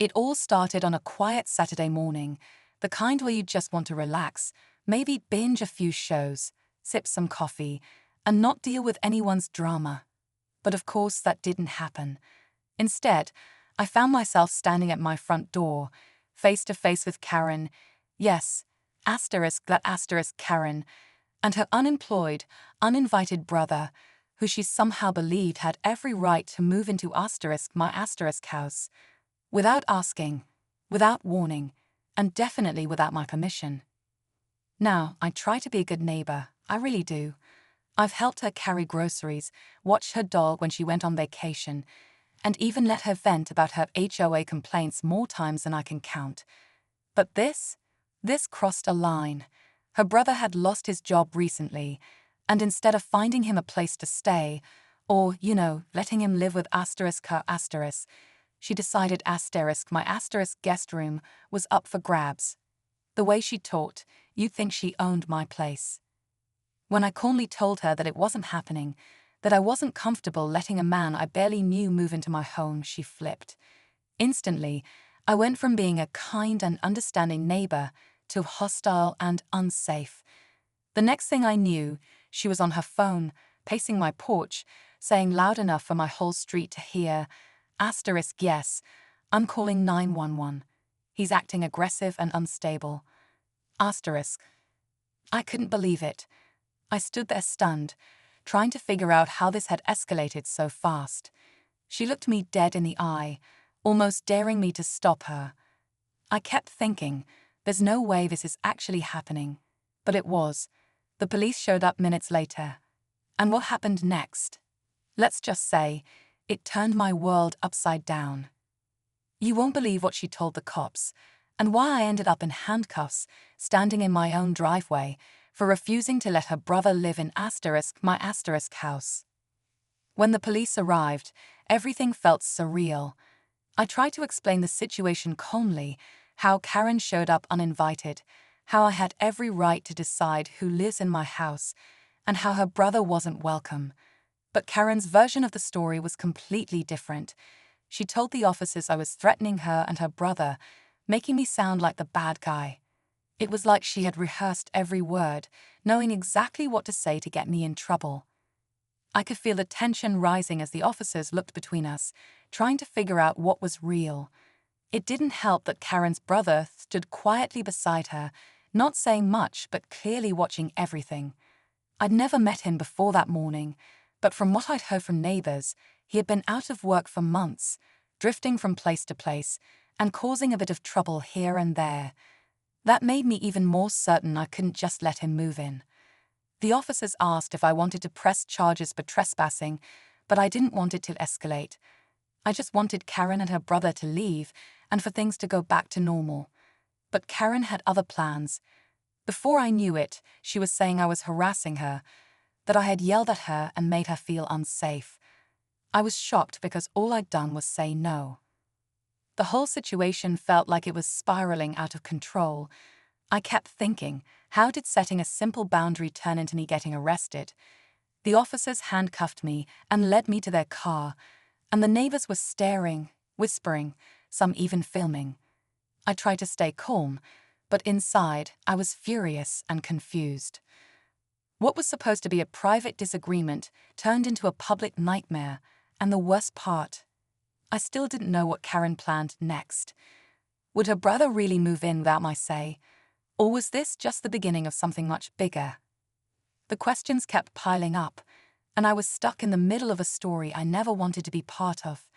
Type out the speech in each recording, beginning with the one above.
It all started on a quiet Saturday morning, the kind where you just want to relax, maybe binge a few shows, sip some coffee, and not deal with anyone's drama. But of course, that didn't happen. Instead, I found myself standing at my front door, face to face with Karen. Yes, that Karen, and her unemployed, uninvited brother, who she somehow believed had every right to move into my house, without asking, without warning, and definitely without my permission. Now, I try to be a good neighbor, I really do. I've helped her carry groceries, watched her dog when she went on vacation, and even let her vent about her HOA complaints more times than I can count. But this crossed a line. Her brother had lost his job recently, and instead of finding him a place to stay, or, letting him live with her asterisk, she decided my guest room was up for grabs. The way she talked, you'd think she owned my place. When I calmly told her that it wasn't happening, that I wasn't comfortable letting a man I barely knew move into my home, she flipped. Instantly, I went from being a kind and understanding neighbor to hostile and unsafe. The next thing I knew, she was on her phone, pacing my porch, saying loud enough for my whole street to hear, yes, I'm calling 911. He's acting aggressive and unstable. I couldn't believe it. I stood there stunned, trying to figure out how this had escalated so fast. She looked me dead in the eye, almost daring me to stop her. I kept thinking, there's no way this is actually happening. But it was. The police showed up minutes later. And what happened next? Let's just say, it turned my world upside down. You won't believe what she told the cops, and why I ended up in handcuffs, standing in my own driveway, for refusing to let her brother live in my house. When the police arrived, everything felt surreal. I tried to explain the situation calmly, how Karen showed up uninvited, how I had every right to decide who lives in my house, and how her brother wasn't welcome. But Karen's version of the story was completely different. She told the officers I was threatening her and her brother, making me sound like the bad guy. It was like she had rehearsed every word, knowing exactly what to say to get me in trouble. I could feel the tension rising as the officers looked between us, trying to figure out what was real. It didn't help that Karen's brother stood quietly beside her, not saying much but clearly watching everything. I'd never met him before that morning, but from what I'd heard from neighbors, he had been out of work for months, drifting from place to place, and causing a bit of trouble here and there. That made me even more certain I couldn't just let him move in. The officers asked if I wanted to press charges for trespassing, but I didn't want it to escalate. I just wanted Karen and her brother to leave and for things to go back to normal. But Karen had other plans. Before I knew it, she was saying I was harassing her, that I had yelled at her and made her feel unsafe. I was shocked because all I'd done was say no. The whole situation felt like it was spiraling out of control. I kept thinking, how did setting a simple boundary turn into me getting arrested? The officers handcuffed me and led me to their car, and the neighbors were staring, whispering, some even filming. I tried to stay calm, but inside I was furious and confused. What was supposed to be a private disagreement turned into a public nightmare, and the worst part, I still didn't know what Karen planned next. Would her brother really move in without my say? Or was this just the beginning of something much bigger? The questions kept piling up, and I was stuck in the middle of a story I never wanted to be part of.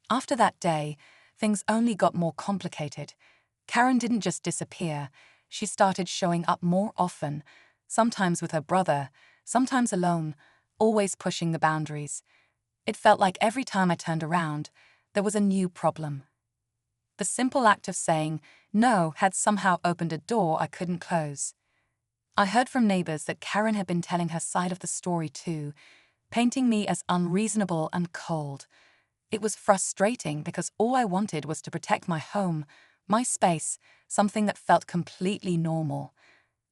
After that day, things only got more complicated. Karen didn't just disappear. She started showing up more often, sometimes with her brother, sometimes alone, always pushing the boundaries. It felt like every time I turned around, there was a new problem. The simple act of saying no had somehow opened a door I couldn't close. I heard from neighbors that Karen had been telling her side of the story too, painting me as unreasonable and cold. It was frustrating because all I wanted was to protect my home, my space, something that felt completely normal.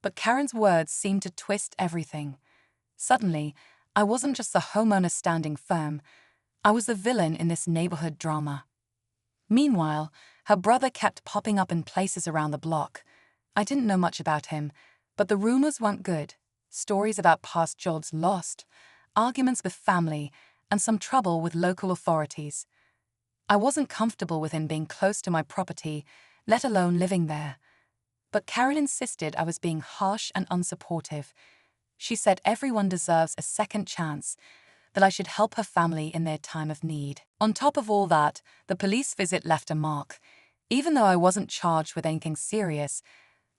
But Karen's words seemed to twist everything. Suddenly, I wasn't just the homeowner standing firm. I was the villain in this neighborhood drama. Meanwhile, Her brother kept popping up in places around the block. I didn't know much about him, but the rumors weren't good. Stories about past jobs lost, arguments with family, and some trouble with local authorities. I wasn't comfortable with him being close to my property, let alone living there. But Karen insisted I was being harsh and unsupportive. She said everyone deserves a second chance, that I should help her family in their time of need. On top of all that, the police visit left a mark. Even though I wasn't charged with anything serious,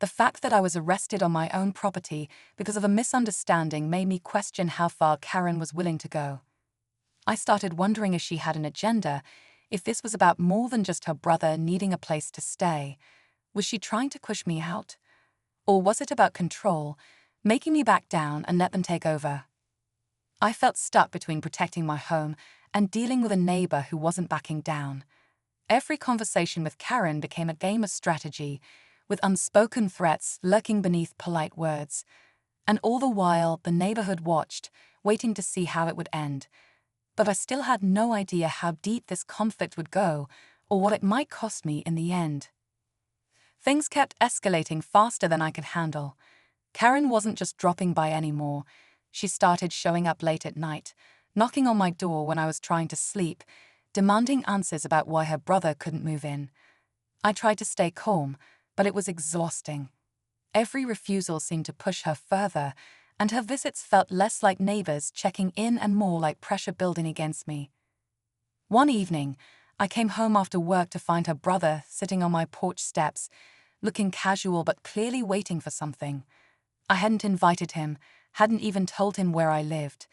the fact that I was arrested on my own property because of a misunderstanding made me question how far Karen was willing to go. I started wondering if she had an agenda, if this was about more than just her brother needing a place to stay. Was she trying to push me out? Or was it about control, making me back down and let them take over? I felt stuck between protecting my home and dealing with a neighbor who wasn't backing down. Every conversation with Karen became a game of strategy, with unspoken threats lurking beneath polite words. And all the while, the neighborhood watched, waiting to see how it would end. But I still had no idea how deep this conflict would go, or what it might cost me in the end. Things kept escalating faster than I could handle. Karen wasn't just dropping by anymore. She started showing up late at night, knocking on my door when I was trying to sleep, demanding answers about why her brother couldn't move in. I tried to stay calm, but it was exhausting. Every refusal seemed to push her further, and her visits felt less like neighbors checking in and more like pressure building against me. One evening, I came home after work to find her brother sitting on my porch steps, looking casual but clearly waiting for something. I hadn't invited him, hadn't even told him where I lived.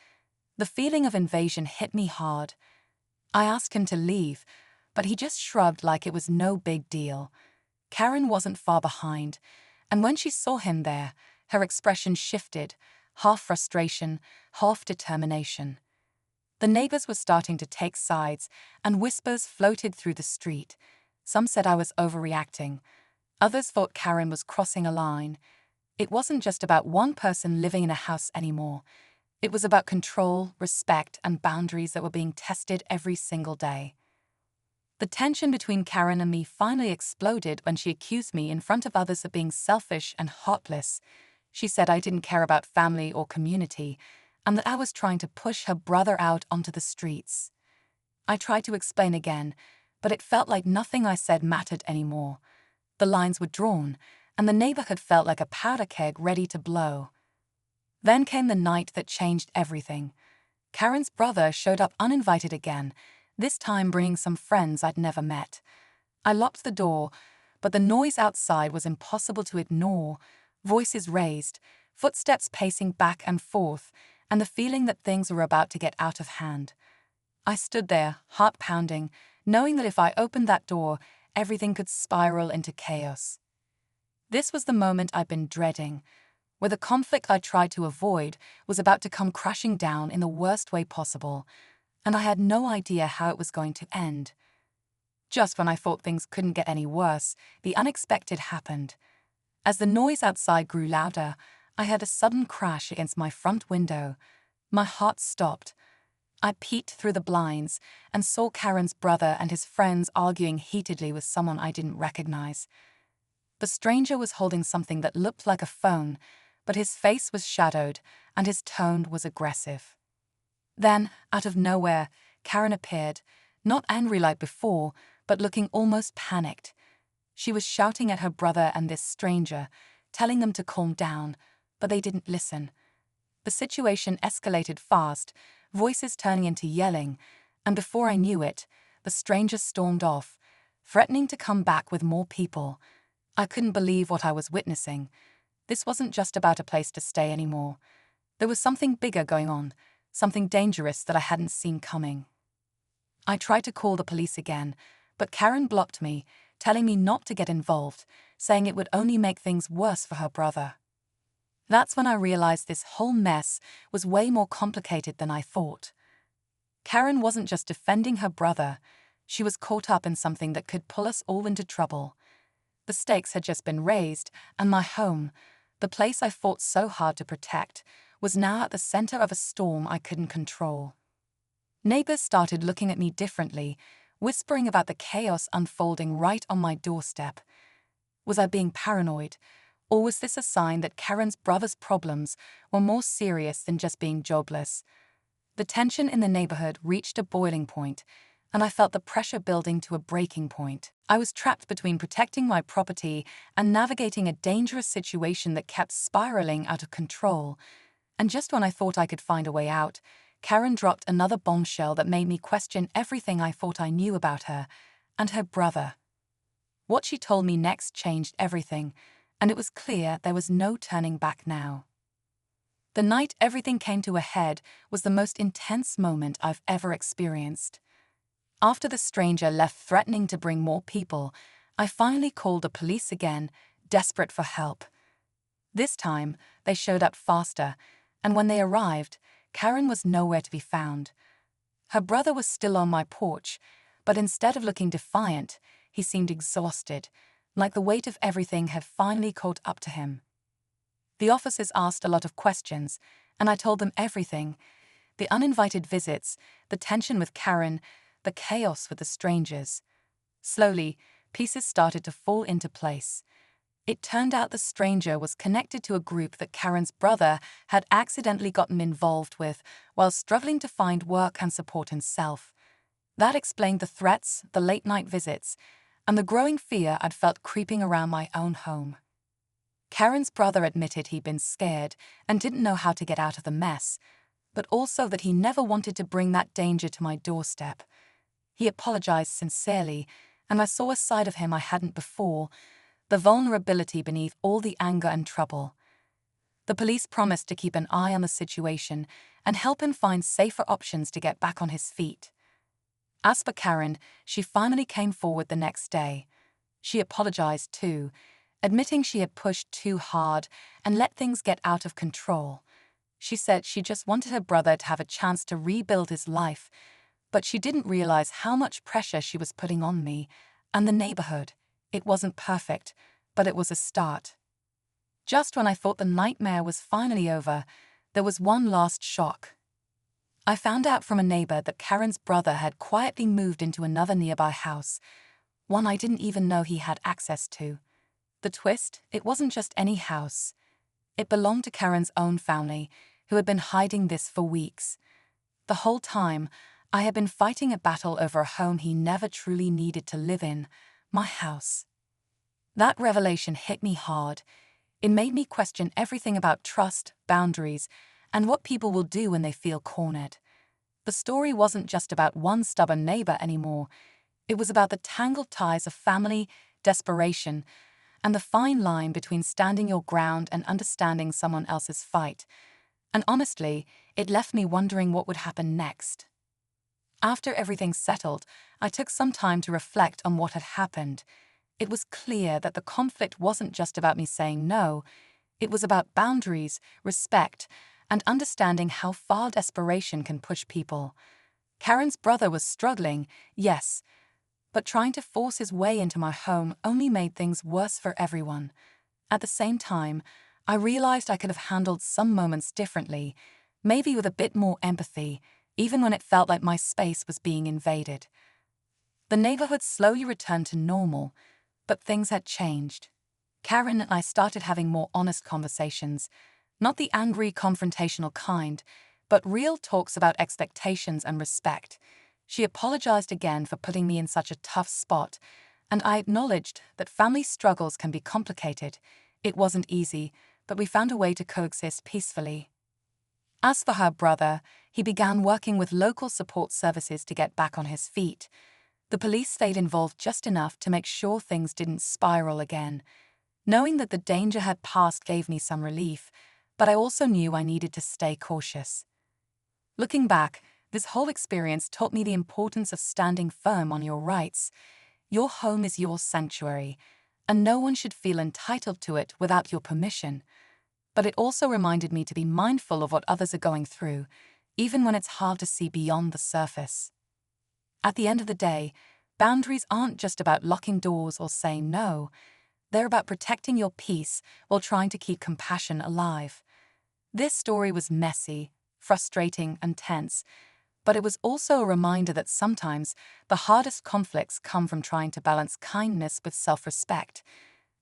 The feeling of invasion hit me hard. I asked him to leave, but he just shrugged like it was no big deal. Karen wasn't far behind, and when she saw him there, her expression shifted, half frustration, half determination. The neighbors were starting to take sides, and whispers floated through the street. Some said I was overreacting. Others thought Karen was crossing a line. It wasn't just about one person living in a house anymore. It was about control, respect, and boundaries that were being tested every single day. The tension between Karen and me finally exploded when she accused me in front of others of being selfish and heartless. She said I didn't care about family or community, and that I was trying to push her brother out onto the streets. I tried to explain again, but it felt like nothing I said mattered anymore. The lines were drawn, and the neighborhood felt like a powder keg ready to blow. Then came the night that changed everything. Karen's brother showed up uninvited again, this time bringing some friends I'd never met. I locked the door, but the noise outside was impossible to ignore. Voices raised, footsteps pacing back and forth, and the feeling that things were about to get out of hand. I stood there, heart pounding, knowing that if I opened that door, everything could spiral into chaos. This was the moment I'd been dreading, where the conflict I tried to avoid was about to come crashing down in the worst way possible, and I had no idea how it was going to end. Just when I thought things couldn't get any worse, the unexpected happened. As the noise outside grew louder, I heard a sudden crash against my front window. My heart stopped. I peeked through the blinds and saw Karen's brother and his friends arguing heatedly with someone I didn't recognize. The stranger was holding something that looked like a phone, but his face was shadowed and his tone was aggressive. Then, out of nowhere, Karen appeared, not angry like before, but looking almost panicked. She was shouting at her brother and this stranger, telling them to calm down, but they didn't listen. The situation escalated fast, voices turning into yelling, and before I knew it, the stranger stormed off, threatening to come back with more people. I couldn't believe what I was witnessing. This wasn't just about a place to stay anymore. There was something bigger going on, something dangerous that I hadn't seen coming. I tried to call the police again, but Karen blocked me, telling me not to get involved, saying it would only make things worse for her brother. That's when I realized this whole mess was way more complicated than I thought. Karen wasn't just defending her brother, she was caught up in something that could pull us all into trouble. The stakes had just been raised, and my home, the place I fought so hard to protect, was now at the center of a storm I couldn't control. Neighbors started looking at me differently, whispering about the chaos unfolding right on my doorstep. Was I being paranoid, or was this a sign that Karen's brother's problems were more serious than just being jobless? The tension in the neighborhood reached a boiling point, and I felt the pressure building to a breaking point. I was trapped between protecting my property and navigating a dangerous situation that kept spiraling out of control. And just when I thought I could find a way out, Karen dropped another bombshell that made me question everything I thought I knew about her and her brother. What she told me next changed everything, and it was clear there was no turning back now. The night everything came to a head was the most intense moment I've ever experienced. After the stranger left threatening to bring more people, I finally called the police again, desperate for help. This time, they showed up faster, and when they arrived, Karen was nowhere to be found. Her brother was still on my porch, but instead of looking defiant, he seemed exhausted, like the weight of everything had finally caught up to him. The officers asked a lot of questions, and I told them everything: the uninvited visits, the tension with Karen, the chaos with the strangers. Slowly, pieces started to fall into place. It turned out the stranger was connected to a group that Karen's brother had accidentally gotten involved with while struggling to find work and support himself. That explained the threats, the late-night visits, and the growing fear I'd felt creeping around my own home. Karen's brother admitted he'd been scared and didn't know how to get out of the mess, but also that he never wanted to bring that danger to my doorstep. He apologized sincerely, and I saw a side of him I hadn't before, the vulnerability beneath all the anger and trouble. The police promised to keep an eye on the situation and help him find safer options to get back on his feet. As for Karen, she finally came forward the next day. She apologized too, admitting she had pushed too hard and let things get out of control. She said she just wanted her brother to have a chance to rebuild his life, but she didn't realize how much pressure she was putting on me and the neighborhood. It wasn't perfect, but it was a start. Just when I thought the nightmare was finally over, there was one last shock. I found out from a neighbor that Karen's brother had quietly moved into another nearby house, one I didn't even know he had access to. The twist, it wasn't just any house. It belonged to Karen's own family, who had been hiding this for weeks. The whole time, I had been fighting a battle over a home he never truly needed to live in, my house. That revelation hit me hard. It made me question everything about trust, boundaries, and what people will do when they feel cornered. The story wasn't just about one stubborn neighbor anymore. It was about the tangled ties of family, desperation, and the fine line between standing your ground and understanding someone else's fight. And honestly, it left me wondering what would happen next. After everything settled, I took some time to reflect on what had happened. It was clear that the conflict wasn't just about me saying no. It was about boundaries, respect, and understanding how far desperation can push people. Karen's brother was struggling, yes, but trying to force his way into my home only made things worse for everyone. At the same time, I realized I could have handled some moments differently, maybe with a bit more empathy, even when it felt like my space was being invaded. The neighborhood slowly returned to normal, but things had changed. Karen and I started having more honest conversations, not the angry, confrontational kind, but real talks about expectations and respect. She apologized again for putting me in such a tough spot, and I acknowledged that family struggles can be complicated. It wasn't easy, but we found a way to coexist peacefully. As for her brother, he began working with local support services to get back on his feet. The police stayed involved just enough to make sure things didn't spiral again. Knowing that the danger had passed gave me some relief, but I also knew I needed to stay cautious. Looking back, this whole experience taught me the importance of standing firm on your rights. Your home is your sanctuary, and no one should feel entitled to it without your permission. But it also reminded me to be mindful of what others are going through, even when it's hard to see beyond the surface. At the end of the day, boundaries aren't just about locking doors or saying no. They're about protecting your peace while trying to keep compassion alive. This story was messy, frustrating, and tense, But it was also a reminder that sometimes the hardest conflicts come from trying to balance kindness with self-respect.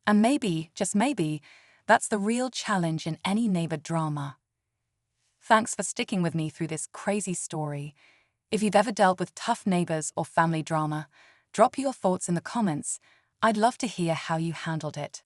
And maybe, just maybe, that's the real challenge in any neighbor drama. Thanks for sticking with me through this crazy story. If you've ever dealt with tough neighbors or family drama, drop your thoughts in the comments. I'd love to hear how you handled it.